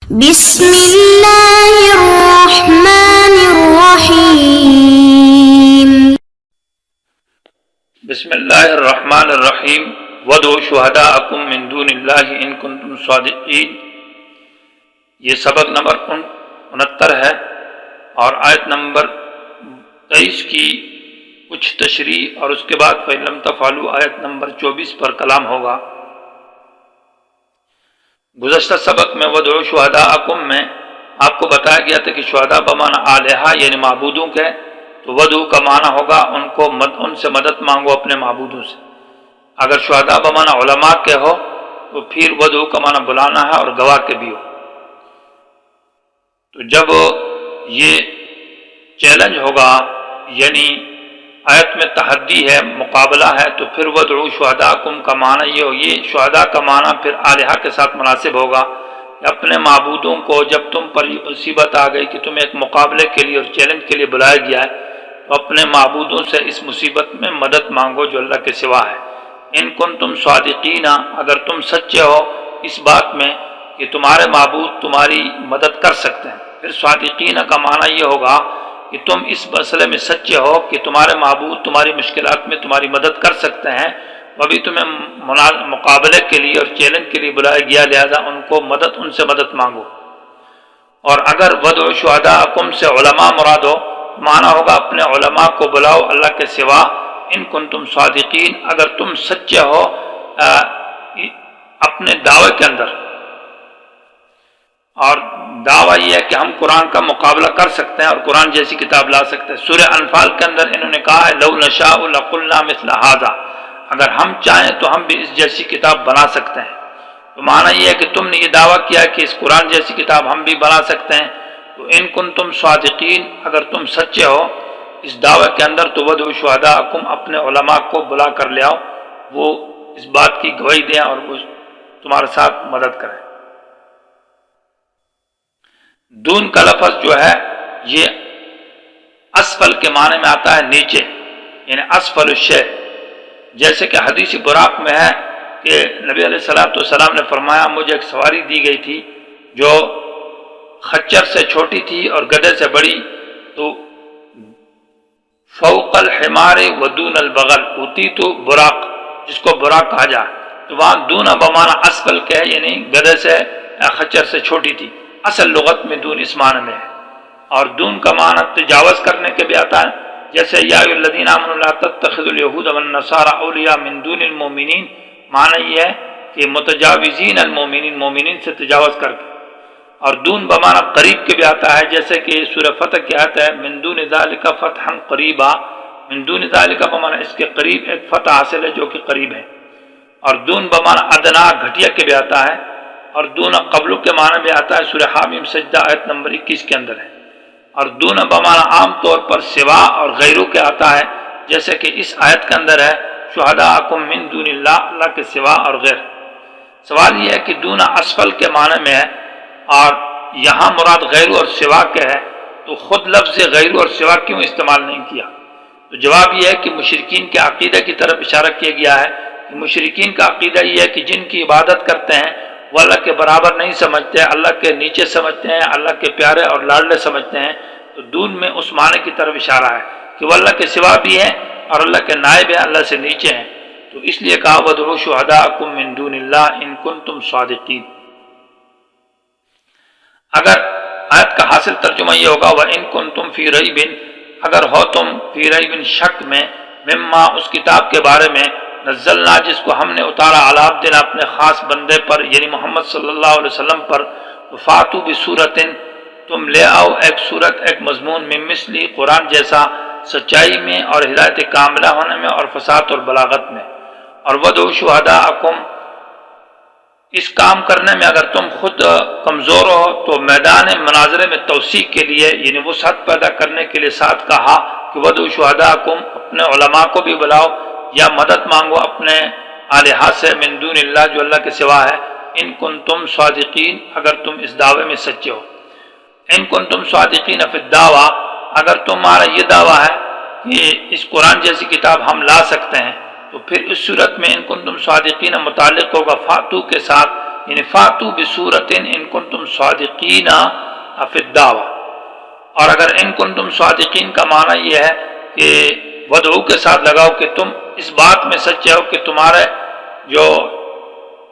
بسم اللہ الرحمن الرحیم بسم اللہ الرحمن الرحیم وَادْعُوا شُهَدَاءَكُم مِّن دُونِ اللَّهِ إِن كُنتُمْ صَادِقِينَ۔ یہ سبق نمبر 69 ہے اور آیت نمبر 23 کی کچھ تشریح اور اس کے بعد فَإِن لَّمْ تَفْعَلُوا آیت نمبر 24 پر کلام ہوگا۔ گزشتہ سبق میں وَادْعُوا شُهَدَاءَكُم میں آپ کو بتایا گیا تھا کہ شہداء بمعنی آلہہ یعنی معبودوں کے، تو وَادْعُوا کا معنی ہوگا ان سے مدد مانگو اپنے معبودوں سے۔ اگر شہداء بمعنی علماء کے ہو تو پھر وَادْعُوا کا معنی بلانا ہے اور گواہ کے بھی ہو۔ تو جب یہ چیلنج ہوگا یعنی آیت میں تحدی ہے، مقابلہ ہے، تو پھر وَادْعُوا شُهَدَاءَكُم کا معنی یہ ہو، یہ شہداء کا معنی پھر آلہہ کے ساتھ مناسب ہوگا کہ اپنے معبودوں کو جب تم پر یہ مصیبت آ گئی کہ تمہیں ایک مقابلے کے لیے اور چیلنج کے لیے بلایا گیا ہے، تو اپنے معبودوں سے اس مصیبت میں مدد مانگو جو اللہ کے سوا ہے۔ ان کنتم صادقین، اگر تم سچے ہو اس بات میں کہ تمہارے معبود تمہاری مدد کر سکتے ہیں۔ پھر صادقین کا معنی یہ ہوگا کہ تم اس مسئلے میں سچے ہو کہ تمہارے معبود تمہاری مشکلات میں تمہاری مدد کر سکتے ہیں، ابھی تمہیں مقابلے کے لیے اور چیلنج کے لیے بلایا گیا، لہذا ان سے مدد مانگو۔ اور اگر وَادْعُوا شُهَدَاءَكُم سے علماء مراد ہو، معنی ہوگا اپنے علماء کو بلاؤ اللہ کے سوا، ان کنتم صادقین، اگر تم سچے ہو اپنے دعوے کے اندر۔ اور دعویٰ یہ ہے کہ ہم قرآن کا مقابلہ کر سکتے ہیں اور قرآن جیسی کتاب لا سکتے ہیں۔ سورہ انفال کے اندر انہوں نے کہا ہے لَوْ نَشَاءُ لَقُلْنَا مِثْلَ هَذَا، اگر ہم چاہیں تو ہم بھی اس جیسی کتاب بنا سکتے ہیں۔ تو معنی یہ ہے کہ تم نے یہ دعویٰ کیا کہ اس قرآن جیسی کتاب ہم بھی بنا سکتے ہیں، تو ان کنتم صادقین، اگر تم سچے ہو اس دعوے کے اندر، تو وَادْعُوا شُهَدَاءَكُم اپنے علماء کو بلا کر لے آؤ، وہ اس بات کی گواہی دیں اور وہ تمہارے ساتھ مدد کریں۔ دون کا لفظ جو ہے یہ اسفل کے معنی میں آتا ہے نیچے، یعنی اسفل الشیء، جیسے کہ حدیث براق میں ہے کہ نبی علیہ السلام نے فرمایا مجھے ایک سواری دی گئی تھی جو خچر سے چھوٹی تھی اور گدھے سے بڑی، تو فوق الحمار ودون البغل اوتیت براق، جس کو براق کہا جائے، تو وہاں دون بمعنی اسفل کے ہے، یعنی گدھے سے خچر سے چھوٹی تھی، اصل لغت میں دون اس معنی میں ہے۔ اور دون کا معنی تجاوز کرنے کے بھی آتا ہے، جیسے یا ایھا الذین آمنوا لا تتخذوا اليہود والنصارى اولیاء من دون المؤمنین، معنی یہ ہے کہ متجاوزین المؤمنین، مومنین سے تجاوز کر کے۔ اور دون بمعنی قریب کے بھی آتا ہے، جیسے کہ سورہ فتح کی آیت ہے من دون ذالک فتحا قریبا، من دون ذالک بمعنی اس کے قریب ایک فتح حاصل ہے جو کہ قریب ہے۔ اور دون بمعنی ادنا گھٹیا کے بھی آتا ہے، اور دون قبل کے معنی بھی آتا ہے، سورہ حامیم سجدہ آیت نمبر 21 کے اندر ہے۔ اور دون بمعنی عام طور پر سوا اور غیروں کے آتا ہے، جیسے کہ اس آیت کے اندر ہے شہداءکم من دون اللہ، اللہ کے سوا اور غیر۔ سوال یہ ہے کہ دون اسفل کے معنی میں ہے اور یہاں مراد غیر اور سوا کے ہے، تو خود لفظ غیر اور سوا کیوں استعمال نہیں کیا؟ تو جواب یہ ہے کہ مشرکین کے عقیدہ کی طرف اشارہ کیا گیا ہے کہ مشرکین کا عقیدہ یہ ہے کہ جن کی عبادت کرتے ہیں وہ اللہ کے برابر نہیں سمجھتے، اللہ کے نیچے سمجھتے ہیں، اللہ کے پیارے اور لاڈلے سمجھتے ہیں۔ تو دون میں اس معنی کی طرف اشارہ ہے کہ وہ اللہ کے سوا بھی ہیں اور اللہ کے نائب ہیں، اللہ سے نیچے ہیں، تو اس لیے کہا وَادْعُوا شُهَدَاءَكُم مِّن دُونِ اللَّهِ إِن كُنتُمْ صَادِقِينَ۔ اگر آیت کا حاصل ترجمہ یہ ہوگا وَإِن كُنتُمْ فِي رَيْبٍ، اگر ہو تم فی ریب شک میں، مما اس کتاب کے بارے میں، نزلنا جس کو ہم نے اتارا علی عبدنا اپنے خاص بندے پر یعنی محمد صلی اللہ علیہ وسلم پر، فاتو بصورت، تم لے آؤ ایک صورت، ایک مضمون، من مثلی قرآن جیسا، سچائی میں اور ہدایت کاملہ ہونے میں اور فصاحت اور بلاغت میں۔ اور وَادْعُوا شُهَدَاءَكُم، اس کام کرنے میں اگر تم خود کمزور ہو تو میدان مناظرے میں توسیع کے لیے یعنی وسعت پیدا کرنے کے لیے ساتھ کہا کہ وَادْعُوا شُهَدَاءَكُم، اپنے علماء کو بھی بلاؤ یا مدد مانگو اپنے آلہہ سے، من دون اللہ جو اللہ کے سوا ہے، ان کنتم صادقین، اگر تم اس دعوے میں سچے ہو۔ ان کنتم صادقین فی الدعویٰ، اگر تمہارا یہ دعویٰ ہے کہ اس قرآن جیسی کتاب ہم لا سکتے ہیں، تو پھر اس صورت میں ان کنتم صادقین متعلق ہوگا فاتو کے ساتھ، یعنی فاتو بصورت ان کنتم صادقین فی الدعوہ. اور اگر ان کنتم صادقین کا معنی یہ ہے کہ ودعو کے ساتھ لگاؤ کہ تم اس بات میں سچے ہو کہ تمہارے جو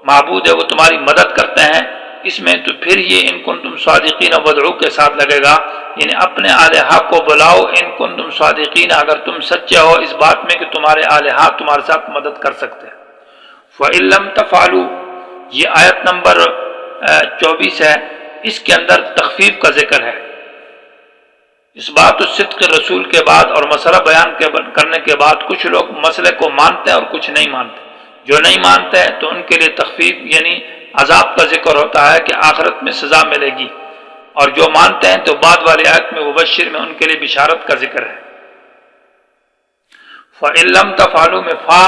معبود ہے وہ تمہاری مدد کرتے ہیں، اس میں تو پھر یہ ان کنتم صادقین ودعو کے ساتھ لگے گا، یعنی اپنے الہا کو بلاؤ ان کنتم صادقین اگر تم سچے ہو اس بات میں کہ تمہارے الہا تمہارے ساتھ مدد کر سکتے ہیں. فَإِن لَّمْ تَفْعَلُوا، یہ آیت نمبر 24 ہے، اس کے اندر تخفیف کا ذکر ہے. اس بات الصدق رسول کے بعد اور مسئلہ بیان کرنے کے بعد کچھ لوگ مسئلے کو مانتے ہیں اور کچھ نہیں مانتے. جو نہیں مانتے ہیں تو ان کے لیے تخفیف یعنی عذاب کا ذکر ہوتا ہے کہ آخرت میں سزا ملے گی، اور جو مانتے ہیں تو بعد والی آیت میں مبشر میں ان کے لیے بشارت کا ذکر ہے. فَإِن لَّمْ تَفْعَلُوا میں فا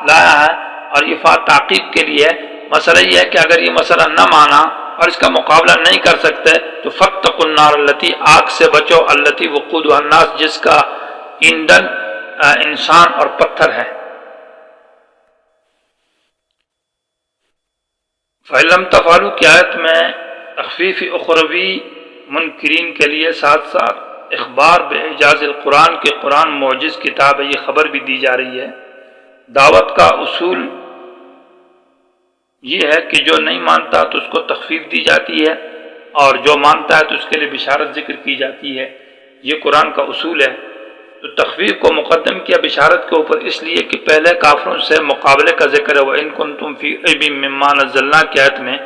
لایا ہے اور یہ فا تعقیب کے لیے. مسئلہ یہ ہے کہ اگر یہ مسئلہ نہ مانا اور اس کا مقابلہ نہیں کر سکتے تو فاتقوا النار التی، آگ سے بچو، التی وقودها الناس، جس کا ایندھن انسان اور پتھر ہے. فَإِن لَّمْ تَفْعَلُوا کی آیت میں تخفیف اخروی منکرین کے لیے ساتھ ساتھ اخبار باعجاز القرآن کہ قرآن معجز کتاب ہے، یہ خبر بھی دی جا رہی ہے. دعوت کا اصول یہ ہے کہ جو نہیں مانتا تو اس کو تخفیف دی جاتی ہے، اور جو مانتا ہے تو اس کے لیے بشارت ذکر کی جاتی ہے. یہ قرآن کا اصول ہے. تو تخفیف کو مقدم کیا بشارت کے اوپر اس لیے کہ پہلے کافروں سے مقابلے کا ذکر ہے. وَإِن كُنتُمْ فِي رَيْبٍ مِّمَّا نَزَّلْنَا کی آیت میں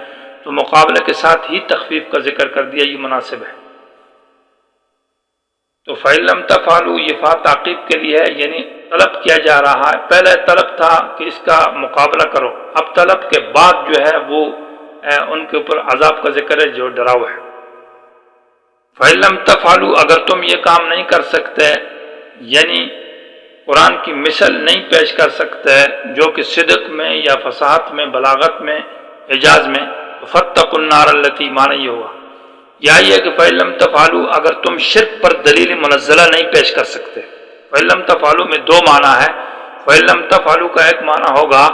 تو مقابلے کے ساتھ ہی تخفیف کا ذکر کر دیا، یہ مناسب ہے. تو فَإِن لَّمْ تَفْعَلُوا یہ فا تعقیب کے لیے ہے، یعنی طلب کیا جا رہا ہے. پہلے طلب تھا کہ اس کا مقابلہ کرو، اب طلب کے بعد جو ہے وہ ان کے اوپر عذاب کا ذکر ہے جو ڈراؤ ہے. فَإِن لَّمْ تَفْعَلُوا اگر تم یہ کام نہیں کر سکتے، یعنی قرآن کی مثل نہیں پیش کر سکتے جو کہ صدق میں یا فصاحت میں، بلاغت میں، اعجاز میں، فاتقوا النار التی معنی یہ ہوا. یا یہ کہ فَإِن لَّمْ تَفْعَلُوا اگر تم شرک پر دلیل منزلہ نہیں پیش کر سکتے. فَإِن لَّمْ تَفْعَلُوا میں دو معنی ہے. فَإِن لَّمْ تَفْعَلُوا کا ایک معنی ہوگا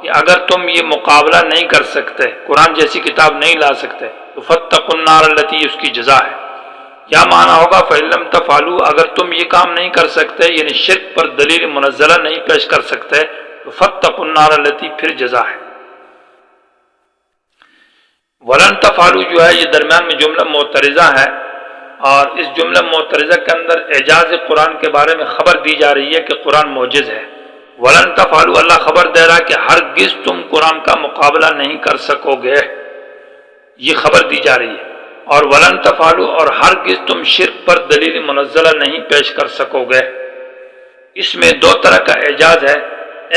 کہ اگر تم یہ مقابلہ نہیں کر سکتے، قرآن جیسی کتاب نہیں لا سکتے تو فاتقوا النار التی اس کی جزا ہے. یا معنی ہوگا فَإِن لَّمْ تَفْعَلُوا اگر تم یہ کام نہیں کر سکتے، یعنی شرک پر دلیل منزلہ نہیں پیش کر سکتے تو فاتقوا النار التی پھر جزا ہے. وَلَن تَفْعَلُوا جو ہے یہ درمیان میں جملہ معترضہ ہے، اور اس جملہ معترضہ کے اندر اعجاز قرآن کے بارے میں خبر دی جا رہی ہے کہ قرآن معجز ہے. وَلَن تَفْعَلُوا اللہ خبر دے رہا ہے کہ ہرگز تم قرآن کا مقابلہ نہیں کر سکو گے، یہ خبر دی جا رہی ہے. اور وَلَن تَفْعَلُوا اور ہرگز تم شرک پر دلیل منزلہ نہیں پیش کر سکو گے. اس میں دو طرح کا اعجاز ہے.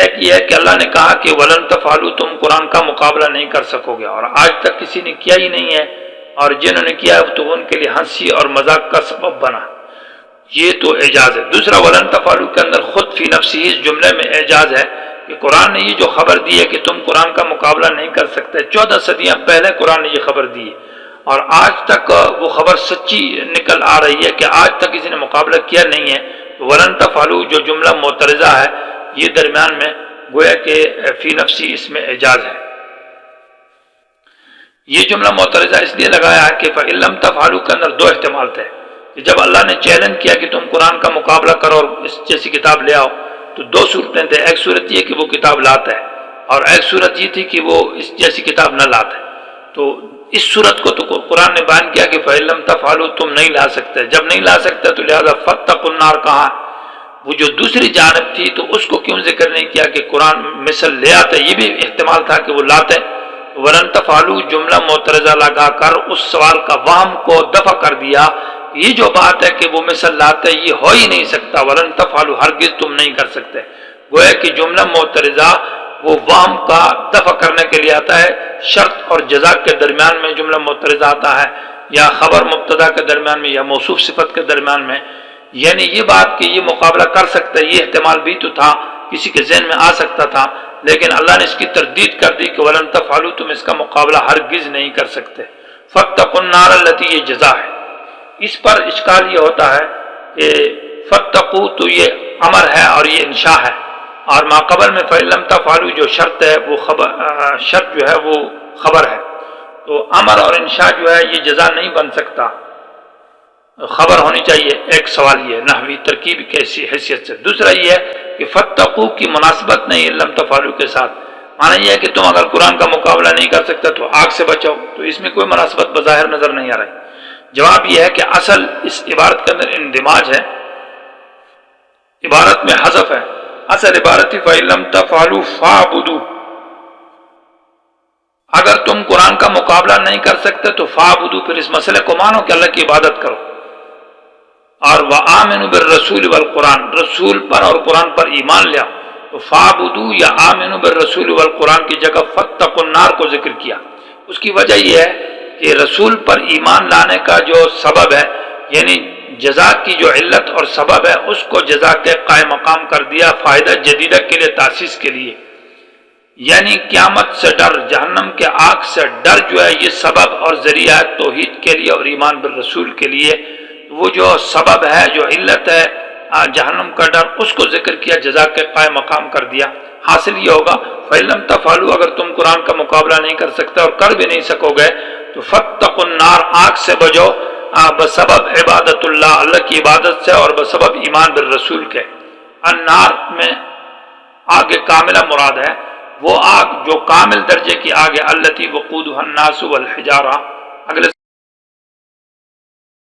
ایک یہ ہے کہ اللہ نے کہا کہ وَلَن تَفْعَلُوا تم قرآن کا مقابلہ نہیں کر سکو گے، اور آج تک کسی نے کیا ہی نہیں ہے، اور جنہوں نے کیا ہے تو ان کے لیے ہنسی اور مذاق کا سبب بنا. یہ تو اعجاز ہے. دوسرا وَلَن تَفْعَلُوا کے اندر خود فی نفسی اس جملے میں اعجاز ہے کہ قرآن نے یہ جو خبر دی ہے کہ تم قرآن کا مقابلہ نہیں کر سکتے، 14 صدیاں پہلے قرآن نے یہ خبر دی ہے، اور آج تک وہ خبر سچی نکل آ رہی ہے کہ آج تک کسی نے مقابلہ کیا نہیں ہے. وَلَن تَفْعَلُوا جو جملہ معترضہ ہے یہ درمیان میں گویا کہ فی نفسی اس میں اعجاز ہے. یہ جملہ معترضہ اس لیے لگایا ہے کہ فَإِن لَّمْ تَفْعَلُوا کے اندر دو احتمال تھے کہ جب اللہ نے چیلنج کیا کہ تم قرآن کا مقابلہ کرو اور اس جیسی کتاب لے آؤ تو دو صورتیں تھے. ایک صورت یہ کہ وہ کتاب لاتا ہے، اور ایک صورت یہ تھی کہ وہ اس جیسی کتاب نہ لاتا ہے. تو اس صورت کو تو قرآن نے بیان کیا کہ فَإِن لَّمْ تَفْعَلُوا تم نہیں لا سکتے. جب نہیں لا سکتے تو لہذا فاتقوا النار کہا. وہ جو دوسری جانب تھی تو اس کو کیوں ذکر نہیں کیا کہ قرآن مثل لے آتے؟ یہ بھی احتمال تھا کہ وہ لاتے. وَلَن تَفْعَلُوا جملہ معترضہ لگا کر اس سوال کا وہم کو دفع کر دیا. یہ جو بات ہے کہ وہ مثل لاتے یہ ہو ہی نہیں سکتا. وَلَن تَفْعَلُوا ہرگز تم نہیں کر سکتے. گویا کہ جملہ معترضہ وہ وہم کا دفع کرنے کے لیے آتا ہے. شرط اور جزا کے درمیان میں جملہ معترضہ آتا ہے، یا خبر مبتدا کے درمیان میں، یا موصوف صفت کے درمیان میں. یعنی یہ بات کہ یہ مقابلہ کر سکتا ہے، یہ احتمال بھی تو تھا، کسی کے ذہن میں آ سکتا تھا، لیکن اللہ نے اس کی تردید کر دی کہ وَلَن تَفْعَلُوا تم اس کا مقابلہ ہرگز نہیں کر سکتے. فَاتَّقُوا النَّارَ الَّتِي یہ جزا ہے. اس پر اشکال یہ ہوتا ہے کہ فَاتَّقُوا تو یہ امر ہے اور یہ انشاء ہے، اور ماقبل میں فَإِن لَّمْ تَفْعَلُوا جو شرط ہے وہ شرط جو ہے وہ خبر ہے. تو امر اور انشاء جو ہے یہ جزا نہیں بن سکتا، خبر ہونی چاہیے۔ ایک سوال یہ نحوی ترکیب کی حیثیت سے۔ دوسرا یہ ہے کہ فتقو کی مناسبت نہیں لم تفعلوا کے ساتھ، معنی یہ ہے کہ تم اگر قرآن کا مقابلہ نہیں کر سکتے تو آگ سے بچاؤ، تو اس میں کوئی مناسبت بظاہر نظر نہیں آ رہی۔ جواب یہ ہے کہ اصل اس عبارت کے اندر اندماج ہے، عبارت میں حذف ہے۔ اصل عبارت فَإِن لَّمْ تَفْعَلُوا فَاعْبُدُوا، اگر تم قرآن کا مقابلہ نہیں کر سکتے تو فَاعْبُدُوا، پھر اس مسئلے کو مانو کہ اللہ کی عبادت کرو۔ اور وَآمِنُوا بِالرَّسُولِ وَالْقُرْآنِ، رسول پر اور قرآن پر ایمان لیا، تو فَاعْبُدُوا یا آمِنُوا بِالرَّسُولِ وَالْقُرْآنِ کی جگہ فَاتَّقُوا النَّارَ کو ذکر کیا۔ اس کی وجہ یہ ہے کہ رسول پر ایمان لانے کا جو سبب ہے، یعنی جزا کی جو علت اور سبب ہے، اس کو جزا کے قائم مقام کر دیا، فائدہ جدیدہ کے لیے، تاسیس کے لیے، یعنی قیامت سے ڈر، جہنم کے آگ سے ڈر جو ہے یہ سبب اور ذریعہ ہے توحید کے لیے اور ایمان بالرسول کے لیے۔ وہ جو سبب ہے، جو علت ہے جہنم کا ڈر، اس کو ذکر کیا، جزا کے قائم مقام کر دیا۔ حاصل یہ ہوگا فَإِن لَّمْ تَفْعَلُوا، اگر تم قرآن کا مقابلہ نہیں کر سکتے اور کر بھی نہیں سکو گے تو فَاتَّقُوا النَّارَ، آگ سے بچو، بسبب عبادت اللہ کی عبادت سے اور بسبب ایمان بالرسول کے۔ النار میں آگ کاملہ مراد ہے، وہ آگ جو کامل درجے کی آگ ہے، التی وقودها الناس والحجارہ۔ اگلے